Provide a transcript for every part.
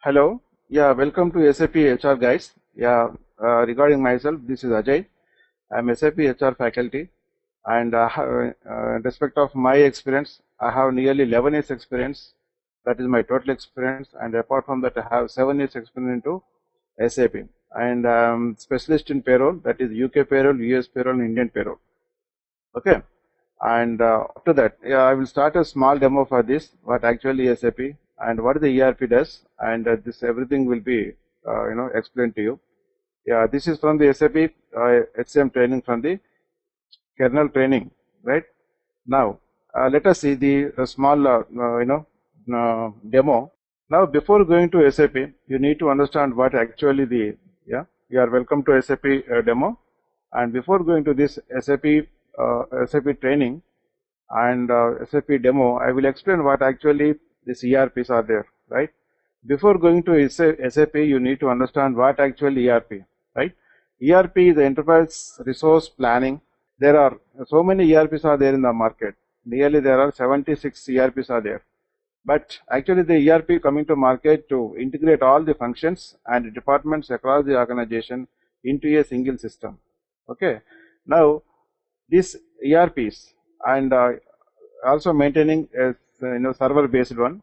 Hello. Yeah, welcome to SAP HR guys. Yeah, regarding myself, this is Ajay. I'm SAP HR faculty, and respect of my experience, I have nearly 11 years experience. That is my total experience, and apart from that, I have 7 years experience into SAP, and specialist in payroll. That is UK payroll, US payroll, and Indian payroll. Okay. And after that, yeah, I will start a small demo for this, what actually SAP and what the ERP does, and this everything will be explained to you. Yeah, this is from the SAP HCM training from the Kernel training, right? Now, let us see the small demo. Now, before going to SAP, you need to understand what actually the you are welcome to SAP demo, and before going to this SAP training and SAP demo, I will explain what actually these ERPs are there, right? Before going to SAP, you need to understand what actually ERP, right? ERP is the Enterprise Resource Planning. There are so many ERPs are there in the market. Nearly there are 76 ERPs are there. But actually the ERP coming to market to integrate all the functions and departments across the organization into a single system. Okay. Now these ERPs and also maintaining a server based one,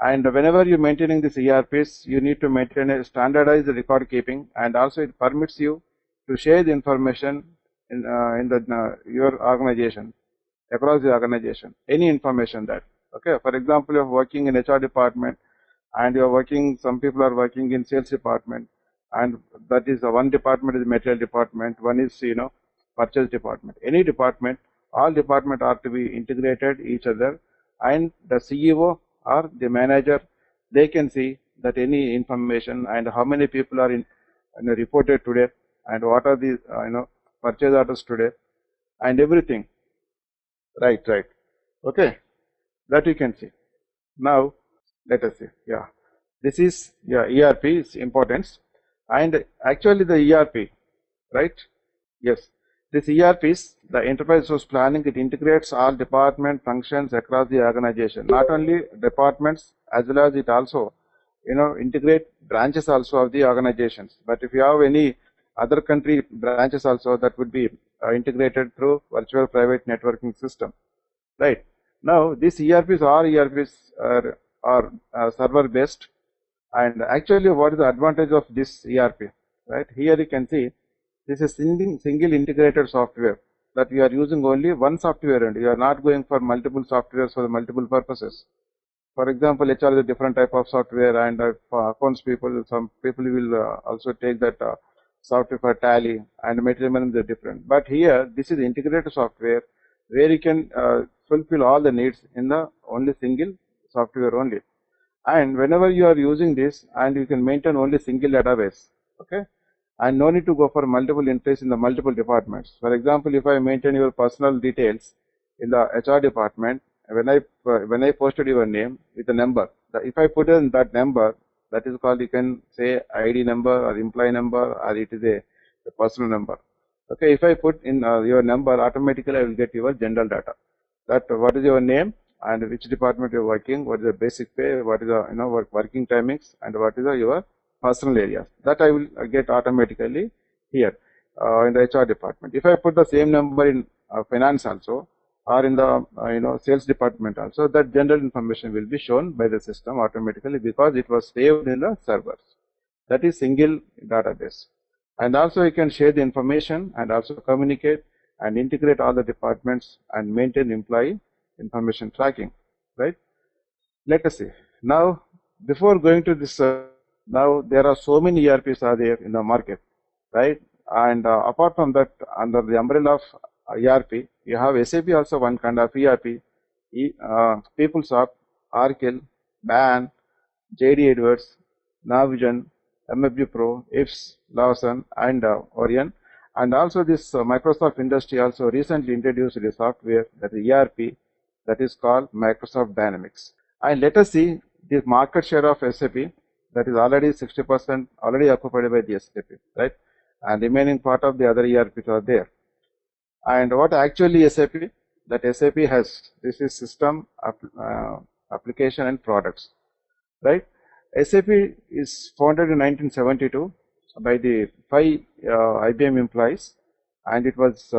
and whenever you maintaining these ERPs, you need to maintain a standardized record keeping, and also it permits you to share the information in your organization, across the organization, any information that, okay. For example, you are working in HR department, and you are working, some people are working in sales department, and that is one department is material department, one is purchase department. Any department, all department are to be integrated each other, and the CEO or the manager, they can see that any information and how many people are reported today, and what are the purchase orders today, and everything. Right. Okay, that you can see. Now let us see. Yeah, this is ERP is importance, and actually the ERP, right? Yes, this ERP is the enterprise resource planning. It integrates all department functions across the organization. Not only departments, as well as it also integrate branches also of the organizations. But if you have any other country branches also, that would be integrated through virtual private networking system. Right. Now these ERPs are server based, and actually what is the advantage of this ERP? Right, here you can see this is single integrated software, that you are using only one software, and you are not going for multiple softwares for multiple purposes. For example, HR is a different type of software, and for accounts people, some people will also take that software for tally, and material management is different. But here this is integrated software where you can fulfill all the needs in the only single software only. And whenever you are using this, and you can maintain only single database, okay, and no need to go for multiple entries in the multiple departments. For example, if I maintain your personal details in the HR department, when I posted your name with a number, if I put in that number, that is called, you can say ID number or employee number, or it is a personal number. Okay, if I put in your number, automatically I will get your general data. That what is your name and which department you are working, what is the basic pay, what is the working timings, and what is your personal areas. That I will get automatically here in the HR department. If I put the same number in finance also, or in the sales department also, that general information will be shown by the system automatically, because it was saved in the servers. That is single database. And also you can share the information and also communicate and integrate all the departments and maintain employee information tracking, right? Let us see. Now, before going to this, now there are so many ERPs are there in the market, right? And apart from that, under the umbrella of ERP, you have SAP also one kind of ERP, PeopleSoft, Oracle, BAN, JD Edwards, Navision, MFG Pro, IFS, Lawson, and Orion. And also this Microsoft Industry also recently introduced a software, that is ERP, that is called Microsoft Dynamics. And let us see the market share of SAP, that is already 60% already occupied by the SAP, right? And remaining part of the other ERPs are there. And what actually SAP? That SAP has, this is system, application and products, right? SAP is founded in 1972 by the 5 IBM employees, and it was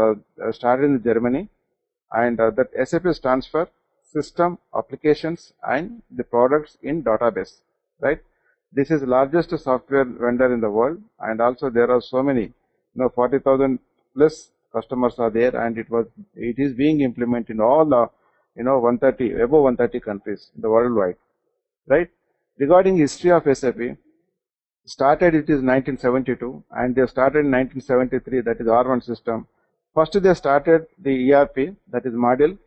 started in Germany, and that SAP stands for System, Applications and the Products in Database, right? This is the largest software vendor in the world, and also there are so many, 40,000 plus customers are there, and it is being implemented in all 130, above 130 countries in the worldwide, right? Regarding history of SAP, started it is 1972, and they started in 1973, that is R1 system. First they started the ERP, that is module,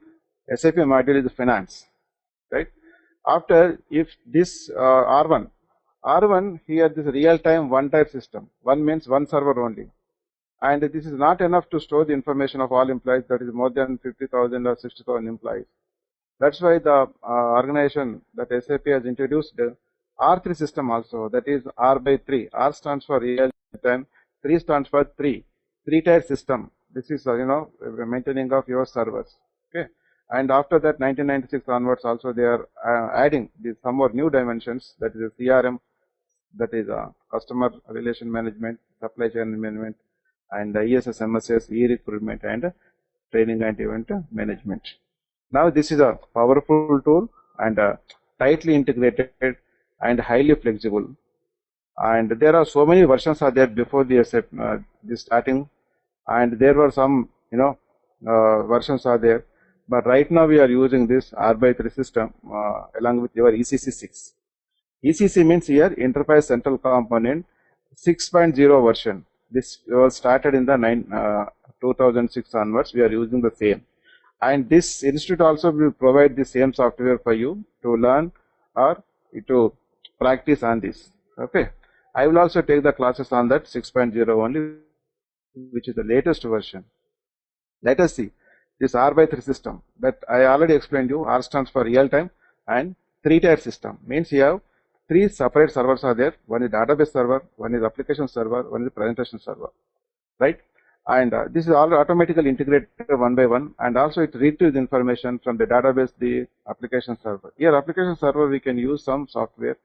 SAP module is finance, right? After, if this R1 here, this real-time one-type system, one means one server only, and this is not enough to store the information of all employees, that is more than 50,000 or 60,000 employees. That's why the organization that SAP has introduced R3 system also, that is R by 3. R stands for real time, 3 stands for 3-tier system. This is maintaining of your servers. Okay, and after that 1996 onwards also they are adding some more new dimensions, that is a CRM, that is customer relation management, supply chain management, and ESS, MSS, e-recruitment, and training and event management. Now this is a powerful tool and tightly integrated and highly flexible, and there are so many versions are there before the SAP this starting, and there were some versions are there, but right now we are using this R by 3 system along with your ECC 6. ECC means here Enterprise Central Component 6.0 version. This was started in the 2006 onwards. We are using the same, and this institute also will provide the same software for you to learn or to practice on this. Okay, I will also take the classes on that 6.0 only, which is the latest version. Let us see this R by 3 system that I already explained you. R stands for real time, and 3-tier system means you have 3 separate servers are there. One is database server, one is application server, one is presentation server, right? And this is all automatically integrated one by one, and also it retrieves information from the database, the application server. Here application server we can use some software,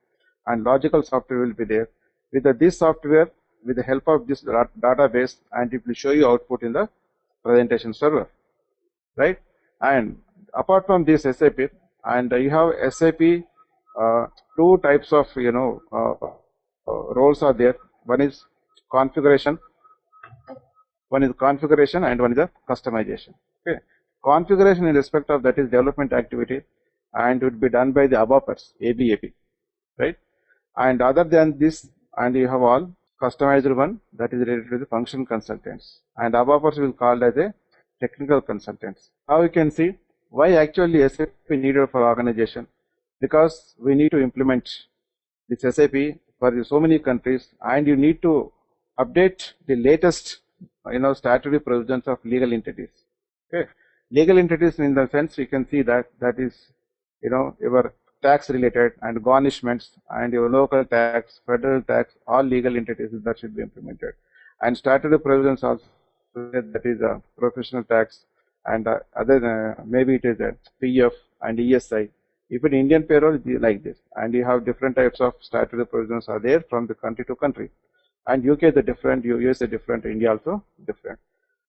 and logical software will be there. With this software, with the help of this database, and it will show you output in the presentation server, right? And apart from this SAP, and you have SAP 2 types of roles are there. One is configuration, and one is a customization. Okay, configuration in respect of that is development activity, and would be done by the ABAPers, ABAP, right? And other than this, and you have all customized one, that is related to the function consultants, and ABAPers will called as a technical consultants. Now you can see why actually SAP needed for organization, because we need to implement this SAP for so many countries, and you need to update the latest statutory provisions of legal entities. Okay, legal entities in the sense you can see that is your tax related and garnishments and your local tax, federal tax, all legal entities that should be implemented, and statutory provisions also, that is a professional tax, and other maybe it is a PF and ESI. If in Indian payroll it is like this, and you have different types of statutory provisions are there from the country to country, and UK is different, US is different, India also different.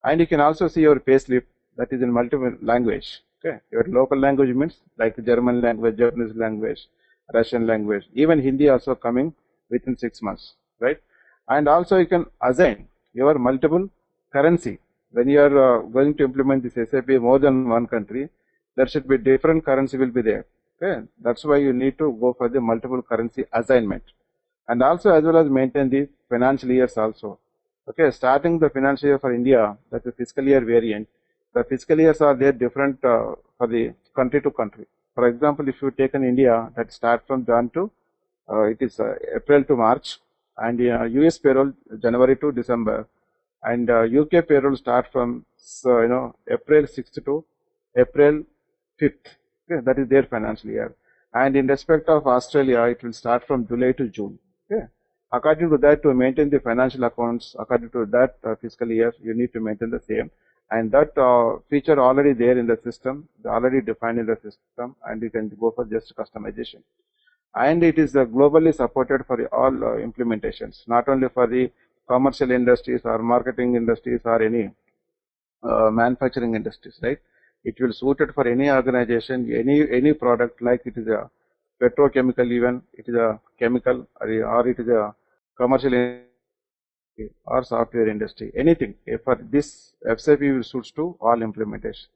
And you can also see your payslip that is in multiple language. Okay, your local language means like German language, Japanese language, Russian language, even Hindi also coming within 6 months, right? And also you can assign your multiple currency. When you are going to implement this SAP more than one country, there should be different currency will be there. Okay, that's why you need to go for the multiple currency assignment, and also as well as maintain the financial years also. Okay, starting the financial year for India, that's the fiscal year variant. The fiscal years are there different for the country to country. For example, if you take in India, that start from Jan to it is April to March, and US payroll January to December, and UK payroll start from April 6th to April 5th. Okay, that is their financial year. And in respect of Australia, it will start from July to June. Okay, according to that, to maintain the financial accounts according to that fiscal year, you need to maintain the same. And that feature already there in the system, already defined in the system, and you can go for just customization. and it is globally supported for all implementations, not only for the commercial industries or marketing industries or any manufacturing industries, right? It will suited for any organization, any product, like it is a petrochemical, even it is a chemical, or it is a commercial or software industry, anything. For this, SAP will suits to all implementation.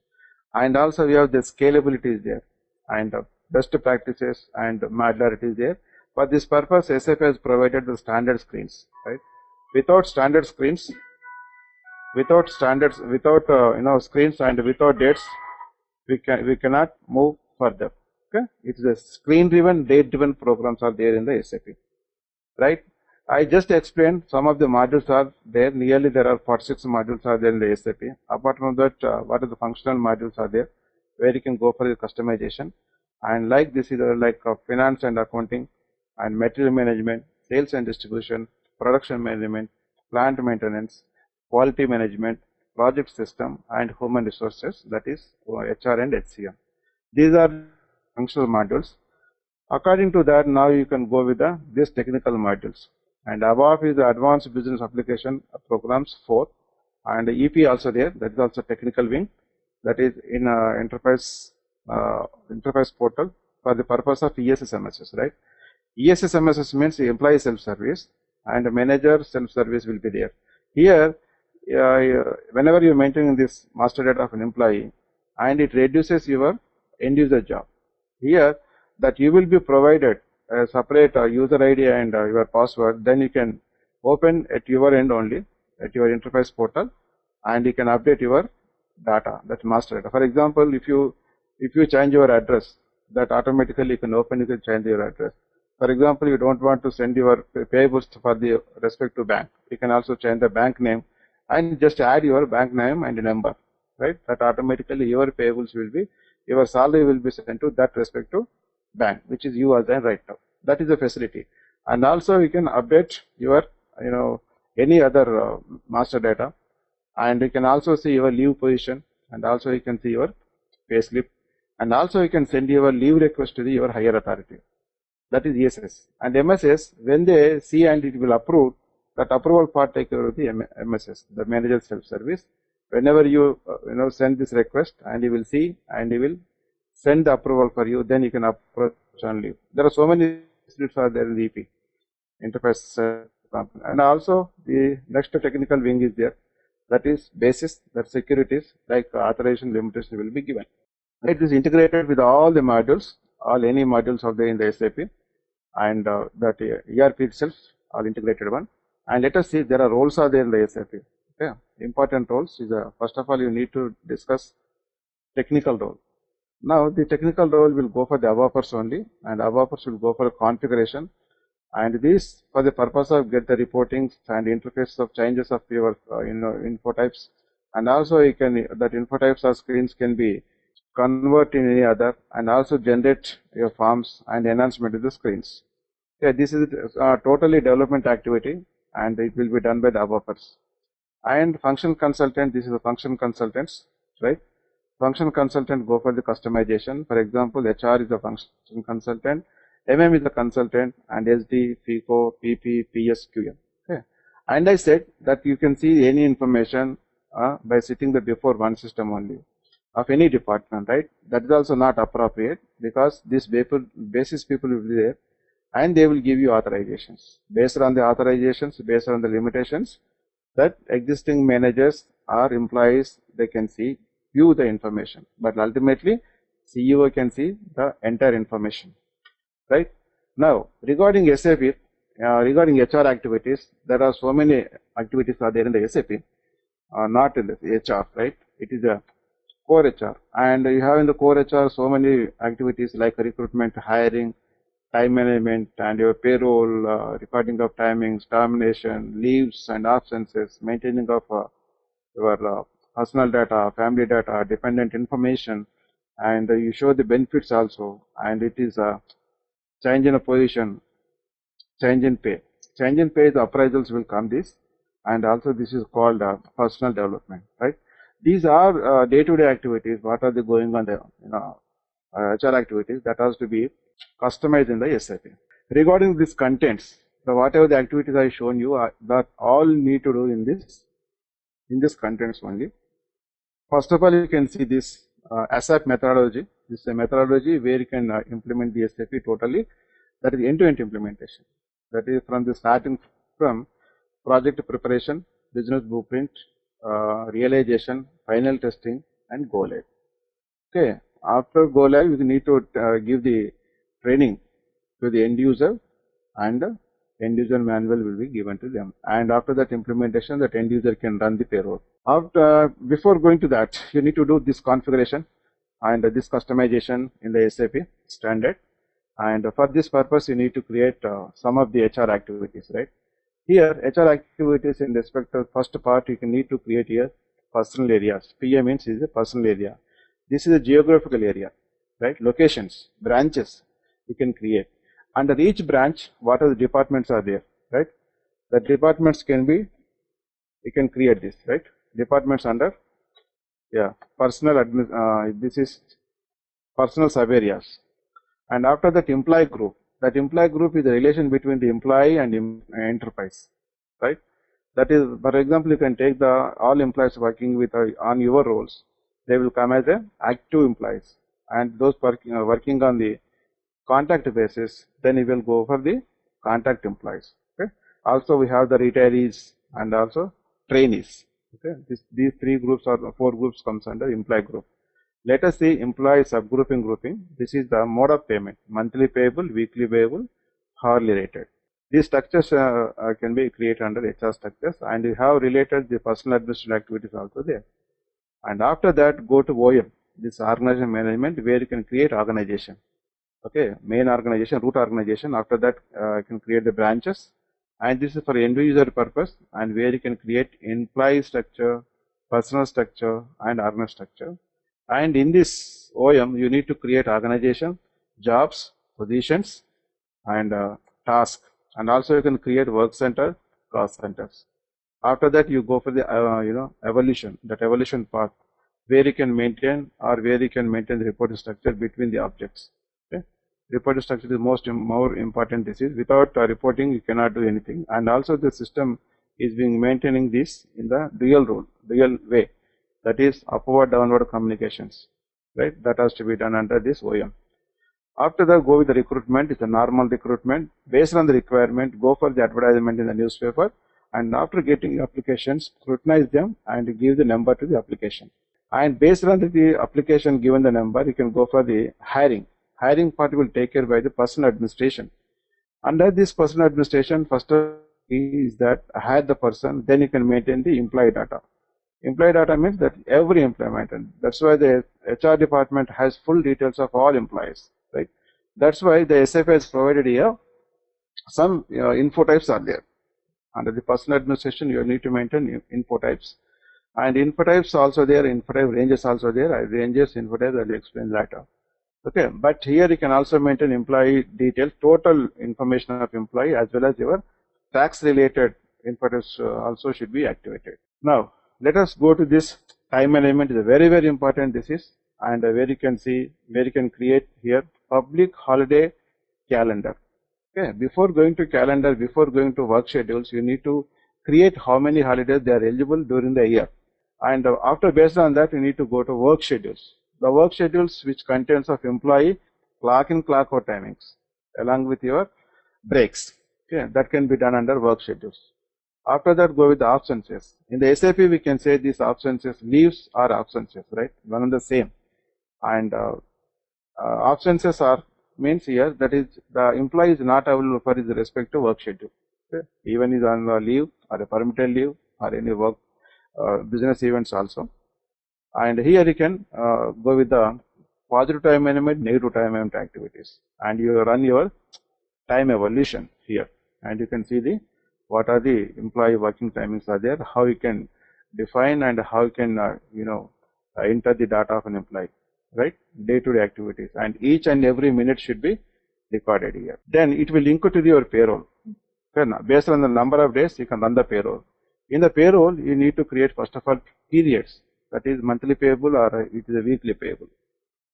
And also we have the scalability is there, and best practices and modularity is there. For this purpose, SAP has provided the standard screens, right? Without standard screens, without standards, without screens and without dates, we cannot move further. Okay, it's a screen driven, date driven programs are there in the SAP, right? I just explained some of the modules are there. Nearly there are 46 modules are there in the SAP. Apart from that, what are the functional modules are there where you can go for the customization. And like this is like finance and accounting, and material management, sales and distribution, production management, plant maintenance, quality management, project system, and human resources, that is HR and HCM. These are functional modules. According to that, now you can go with these technical modules. And above is the advanced business application programs 4, and EP also there, that is also technical wing, that is in enterprise portal for the purpose of ESSMSS, right? ESSMSS means employee self-service, and manager self-service will be there. Here, whenever you are maintaining this master data of an employee, and it reduces your end user job, here that you will be provided a separate user ID and your password, then you can open at your end only, at your enterprise portal, and you can update your data, that master data. For example, if you change your address, that automatically you can open, you can change your address. For example, you don't want to send your payables for the respective bank, you can also change the bank name and just add your bank name and number, right? That automatically your payables will be, your salary will be sent to that respective bank, which is you assigned right now. That is a facility. And also you can update your any other master data, and you can also see your leave position, and also you can see your pay slip, and also you can send your leave request to your higher authority, that is ESS. And MSS, when they see and it will approve, that approval part take care of the MSS, the manager self-service. Whenever you send this request, and you will see and he will send the approval for you, then you can approach on leave. There are so many slips are there in the EP, enterprise company. And also the next technical wing is there, that is basis, that securities like authorization limitation will be given. It is integrated with all the modules, any modules of there in the SAP, and that ERP itself, all integrated one. And let us see, there are roles are there in the SAP. Okay, important roles is first of all you need to discuss technical role. Now the technical role will go for the developers only, and developers will go for configuration, and this for the purpose of get the reportings and interface of changes of your info types, and also you can that info types or screens can be convert in any other, and also generate your forms and enhancement to the screens. Okay, this is totally development activity, and it will be done by the developers. And function consultant, this is a function consultants, right? Function consultant go for the customization. For example, HR is a function consultant, MM is a consultant, and SD, FICO, PP, PS, QM. Okay. And I said that you can see any information by sitting before one system only of any department, right? That is also not appropriate, because this basis people will be there, and they will give you authorizations. Based on the authorizations, based on the limitations, that existing managers or employees, they can see, view the information, but ultimately CEO can see the entire information, right? Now regarding SAP, regarding HR activities, there are so many activities are there in the SAP, not in the HR, right? It is a core HR, and you have in the core HR so many activities like recruitment, hiring, time management, and your payroll, recording of timings, termination, leaves and absences, maintaining of your personal data, family data, dependent information, and you show the benefits also, and it is a change in a position, change in pay. Change in pay, the appraisals will come this, and also this is called personal development, right? These are day-to-day activities, what are they going on there, HR activities that has to be customized in the SAP. Regarding these contents, whatever the activities I shown you that all need to do in this contents only. First of all, you can see this SAP methodology. This is a methodology where you can implement the SAP totally. That is end-to-end implementation. That is from the starting from project preparation, business blueprint, realization, final testing, and go live. Okay. After go live, you need to give the training to the end user, and the end user manual will be given to them. And after that implementation, that end user can run the payroll. Before going to that, you need to do this configuration and this customization in the SAP standard. And for this purpose, you need to create some of the HR activities, right? Here, HR activities in respect to first part, you can need to create here personal areas. PA means is a personal area. This is a geographical area, right? Locations, branches you can create. Under each branch, what are the departments are there, right? The departments can be, you can create this, right? Departments under, personal this is personal sub areas. And after that, employee group. That employee group is the relation between the employee and enterprise, right? That is, for example, you can take all employees working with on your roles. They will come as active employees, and those working on the contact basis, then you will go for the contact employees. Okay. Also, we have the retirees and also trainees. Okay. These three groups or four groups comes under employee group. Let us see employee subgrouping grouping. This is the mode of payment: monthly payable, weekly payable, hourly rated. These structures can be created under HR structures, and you have related the personal administrative activities also there. And after that, go to OM, this organization management, where you can create organization. Okay, main organization, root organization. After that, you can create the branches, and this is for end user purpose, and where you can create employee structure, personal structure, and organization structure. And in this OM, you need to create organization, jobs, positions, and task. And also you can create work center, cost centers. After that, you go for the evolution, that evolution part, where you can maintain the reporting structure between the objects. Okay, reporting structure is more important. This is without reporting you cannot do anything. And also the system is being maintaining this in the dual way. That is upward downward communications, right? That has to be done under this OM. After that, go with the recruitment. It's a normal recruitment. Based on the requirement, go for the advertisement in the newspaper, and after getting applications, scrutinize them and give the number to the application. And based on the application given the number, you can go for the hiring. Hiring part will take care by the personal administration. Under this personal administration, first is that hire the person, then you can maintain the employee data. Employee data means that every employment, and that's why the HR department has full details of all employees, right? That's why the SAP has provided here some info types are there. Under the personal administration, you need to maintain info types, and info types also there. Info type ranges also there. Ranges, info types, I will explain later. Okay, but here you can also maintain employee details, total information of employee, as well as your tax related info types also should be activated. Now, let us go to this time management. Is very, very important. This is, and where you can see, where you can create here public holiday calendar. Okay, before going to calendar, before going to work schedules, you need to create how many holidays they are eligible during the year. And after, based on that, you need to go to work schedules. The work schedules which contains of employee clock in, clock out timings along with your breaks. Okay, that can be done under work schedules. After that, go with the absences. In the SAP, we can say these absences, leaves or absences, right? One and the same. And absences are means here that is the employee is not available for his respective work schedule. Okay? Even is on a leave or a permitted leave or any work business events also. And here you can go with the positive time management, negative time management activities, and you run your time evolution here, and you can see the what are the employee working timings are there, how you can define and how you can enter the data of an employee, right? Day-to-day activities, and each and every minute should be recorded here. Then it will link to your payroll. Okay, now, based on the number of days, you can run the payroll. In the payroll, you need to create first of all periods, that is monthly payable or it is a weekly payable.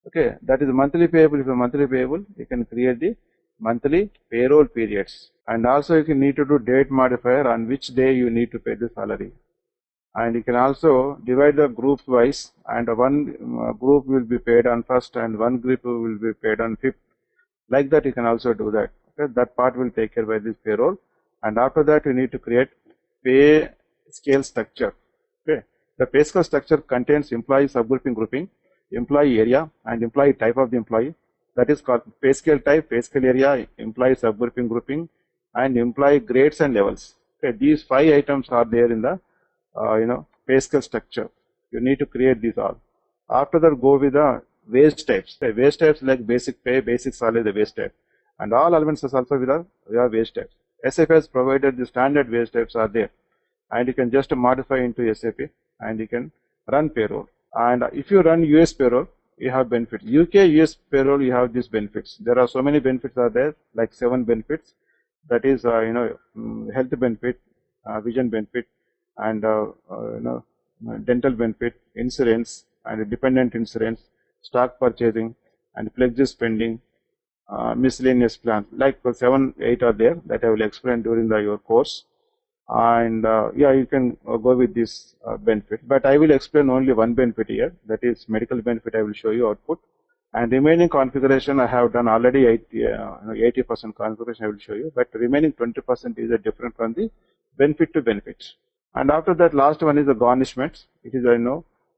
Okay, that is monthly payable. If a monthly payable, you can create the monthly payroll periods. And also you can need to do date modifier on which day you need to pay the salary. And you can also divide the groups wise, and one group will be paid on first and one group will be paid on fifth. Like that you can also do that. Okay, that part will take care by this payroll. And after that you need to create pay scale structure. Okay, the pay scale structure contains employee subgrouping grouping, employee area, and employee type of the employee. That is called pay scale type, pay scale area, employee subgrouping grouping, and employee grades and levels. Okay, these 5 items are there in the pay scale structure. You need to create these all. After that, go with the wage types. The wage types like basic pay, basic salary, the wage type, and all elements is also with the wage types. SAP has provided the standard wage types are there, and you can just modify into SAP and you can run payroll. And if you run US payroll, you have benefits. UK US payroll, you have these benefits. There are so many benefits are there, like 7 benefits. That is health benefit, vision benefit, and dental benefit, insurance, and dependent insurance, stock purchasing, and flexi spending, miscellaneous plans. Like 7, 8 are there that I will explain during your course. And you can go with this benefit, but I will explain only one benefit here, that is medical benefit. I will show you output, and remaining configuration I have done already 80% configuration I will show you, but remaining 20% is different from the benefit to benefit. And after that, last one is the garnishments. It is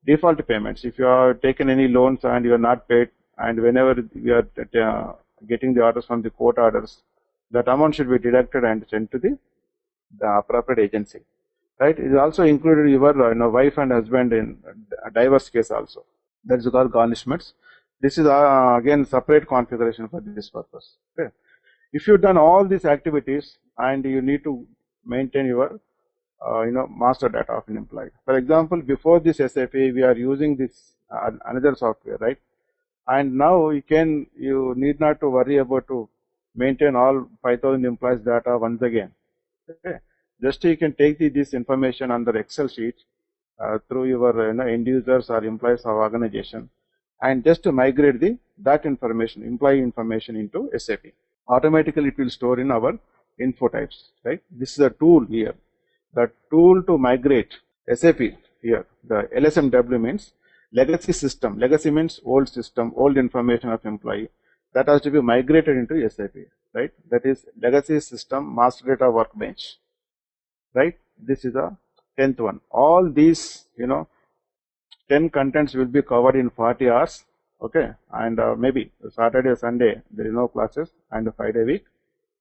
default payments. If you have taken any loans and you are not paid, and whenever you are getting the orders from the court orders, that amount should be deducted and sent to the appropriate agency. Right? It is also included your wife and husband in a divorce case also. That is called garnishments. This is again separate configuration for this purpose. Okay. If you have done all these activities and you need to maintain your master data of an employee. For example, before this SAP, we are using this another software, right? And now you need not to worry about to maintain all 5,000 employees data once again. Okay. Just you can take this information under Excel sheet through your end users or employees of organization, and just to migrate that information, employee information, into SAP. Automatically it will store in our info types, right? This is a tool here. The tool to migrate SAP here, the LSMW means legacy system. Legacy means old system, old information of employee that has to be migrated into SAP, right? That is legacy system master data workbench, right? This is the 10th one. All these 10 contents will be covered in 40 hours, okay? And maybe Saturday, Sunday there is no classes, and a 5-day week.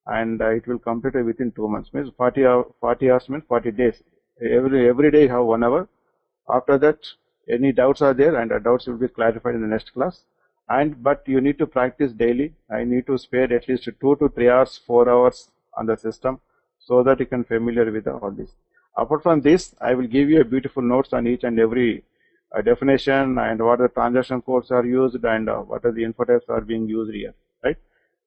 And it will complete within 2 months. Means 40 hours means 40 days. Every day you have 1 hour. After that, any doubts are there, and the doubts will be clarified in the next class. But you need to practice daily. I need to spare at least 2 to 3 hours, 4 hours on the system, so that you can familiar with all this. Apart from this, I will give you a beautiful notes on each and every definition, and what the transaction codes are used, and what are the info types are being used here, right?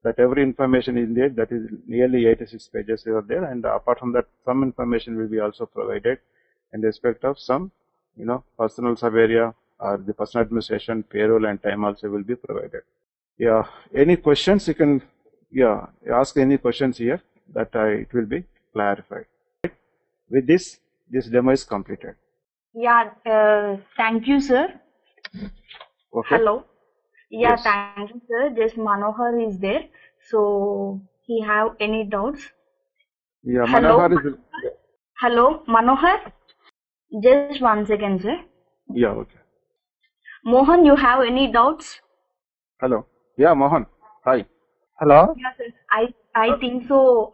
That every information is there. That is nearly 86 pages are there, and apart from that, some information will be also provided in respect of some personal sub area or the personal administration, payroll, and time also will be provided. Yeah, any questions you can ask any questions here, that it will be clarified. Right? With this demo is completed. Yeah, thank you, sir. Okay. Hello. Yeah, Yes. thank you, sir. Just Manohar is there. So, he have any doubts? Yeah, Hello. Manohar is. Hello, Manohar. Just 1 second, sir. Yeah, okay. Mohan, you have any doubts? Hello. Yeah, Mohan. Hi. Hello. Yeah, sir. I think so.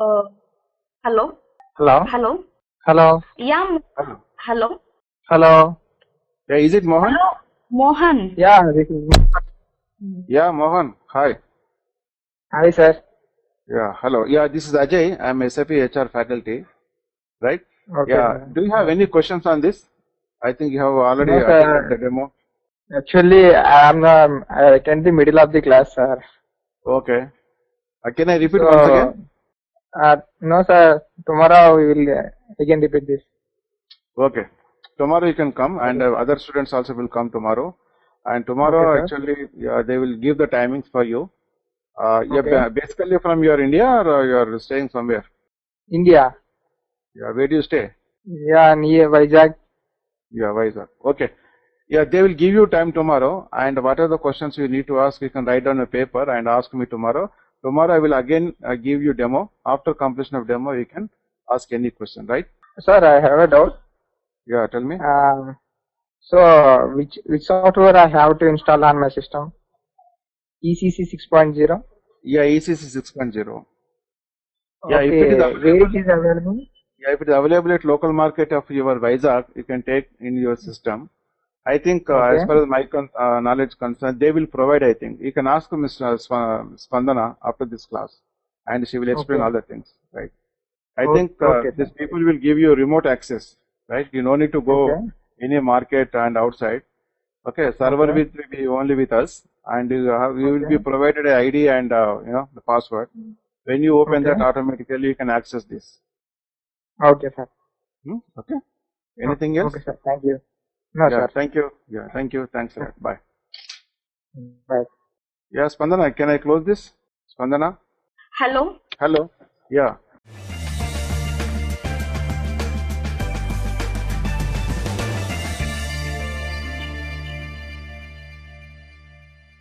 Hello. Hello. Hello. Hello. Yeah. Hello. Hello. Hello. Yeah, is it Mohan? Hello, Mohan. Yeah, this is. Yeah, Mohan. Hi. Hi, sir. Yeah, hello. Yeah, this is Ajay. I am SAP HR faculty, right? Okay. Yeah. Sir. Do you have any questions on this? I think you have already No, sir. attended the demo. Actually, I attend the middle of the class, sir. Okay. Can I repeat once again? No, sir. Tomorrow we will again repeat this. Okay. Tomorrow you can come, and other students also will come tomorrow. and tomorrow Okay, sir. actually they will give the timings for you. You're Okay. basically from your India or you're staying somewhere? India. Yeah, where do you stay? Yeah, near Vizag. Yeah, Vizag. Okay. Yeah, they will give you time tomorrow, and what are the questions you need to ask, you can write down a paper and ask me tomorrow. Tomorrow I will again give you demo. After completion of demo, you can ask any question, right? Sir, I have a doubt. Yeah, tell me. So which software I have to install on my system? ECC 6.0. Yeah, ECC 6.0. Yeah, if it is Okay, where available, it is available? yeah, if it is available at local market of your Vizag, you can take in your system. I think as Okay. far as my knowledge concerned, they will provide, I think. You can ask Ms. Spandana after this class, and she will explain Okay. all the things, right? I think Okay, these sir. people will give you remote access, right? You no need to Okay. go in a market and outside. Okay, server Okay. will be only with us, and you will be Okay. provided a ID and the password. When you open Okay. that, automatically you can access this. Okay, sir. Okay. Anything else? Okay, sir. Thank you. No, Yeah. sir. Thank you. Yeah. Thank you. Thanks a lot. Bye. Bye. Yeah, Spandana. Can I close this? Spandana. Hello. Hello. Yeah.